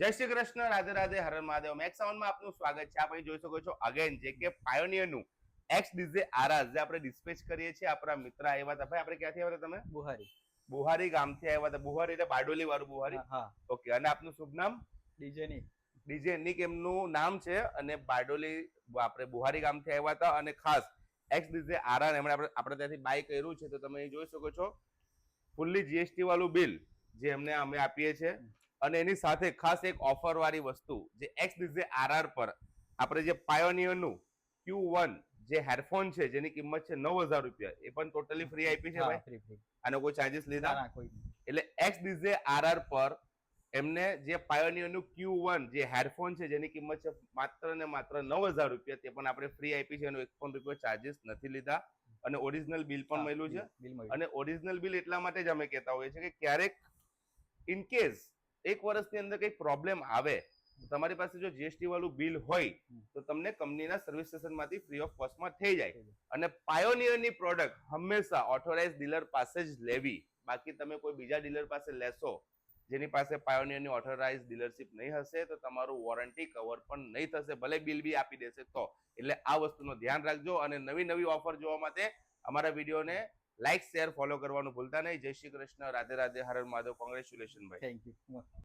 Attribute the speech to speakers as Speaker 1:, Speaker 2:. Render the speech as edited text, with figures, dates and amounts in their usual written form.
Speaker 1: જય શ્રી કૃષ્ણ, રાધે રાધે, હર હર મહાદેવ. મેક્સ સાઉન્ડમાં આપનું સ્વાગત છે. આપ અહીં જોઈ શકો છો અગેન જે કે પાયોનિયરનું એક્સ ડીઝે આરઆર જે આપણે ડિસ્પેચ કરીએ છીએ. આપણા મિત્ર આવ્યા હતા. ભાઈ આપણે ક્યાંથી આવ્યા હતા? તમે
Speaker 2: બુહારી
Speaker 1: બુહારી ગામથી આવ્યા હતા. બુહારી એટલે બારડોલી વાળું બુહારી?
Speaker 2: હા.
Speaker 1: ઓકે. અને આપનું શુભ નામ?
Speaker 2: ડીજે ની
Speaker 1: ડીજે નિક એમનું નામ છે. અને બારડોલી આપણે બુહારી ગામથી આવ્યા હતા. અને ખાસ એક્સ ડીઝે આરઆર એમણે આપણે ત્યાંથી બાય કર્યું છે. તો તમે અહીં જોઈ શકો છો ફૂલ્લી જીએસટી વાળું બિલ જે એમને અમે આપીએ છીએ. અને એની સાથે ખાસ એક ઓફર વાળી વસ્તુ જે એક્સ ડીઝે આરઆર પર આપણે જે પાયોનિયરનું Q1 જે હેડફોન છે જેની કિંમત છે 9,000 રૂપિયા, એ પણ ટોટલી ફ્રી આપી છે ભાઈ.
Speaker 2: ફ્રી
Speaker 1: આનો કોઈ ચાર્જીસ લીધા?
Speaker 2: કોઈ
Speaker 1: એટલે એક્સ ડીઝે આરઆર પર એમને જે પાયોનિયરનું Q1 જે હેડફોન છે જેની કિંમત છે માત્ર ને માત્ર 9,000 રૂપિયા, તે પણ આપણે ફ્રી આપી છે. એનો એક પણ રૂપિયો ચાર્જીસ નથી લીધા. અને ઓરિજિનલ બિલ પણ મળ્યું છે. અને ઓરિજિનલ બિલ એટલા માટે જ અમે કહેતા હોઈએ છીએ કે ક્યારેક ઇન કેસ એક વર્ષની અંદર કઈ પ્રોબ્લેમ આવે તો તમારી પાસે જો જીએસટી વાળું બિલ હોય તો તમને કંપનીના સર્વિસ સ્ટેશનમાંથી ફ્રી ઓફ કોસ્ટમાં થઈ જાય. અને પાયોનિયરની પ્રોડક્ટ હંમેશા ઓથોરાઇઝ ડીલર પાસે જ લેવી. બાકી તમે કોઈ બીજા ડીલર પાસે લેશો જેની પાસે પાયોનિયરની ઓથોરાઇઝ ડીલરશીપ નહીં હશે તો તમારું વોરંટી કવર પણ નહીં થશે, ભલે બિલ બી આપી દેશે તો. એટલે આ વસ્તુનું ધ્યાન રાખજો. અને નવી નવી ઓફર જોવા માટે અમારા વિડીયોને લાઈક, શેર, ફોલો કરવાનું ભૂલતા નહીં. જય શ્રી કૃષ્ણ, રાધે રાધે, હર હર મહાદેવ. કોંગ્રેચ્યુલેશન ભાઈ.
Speaker 2: Thank you.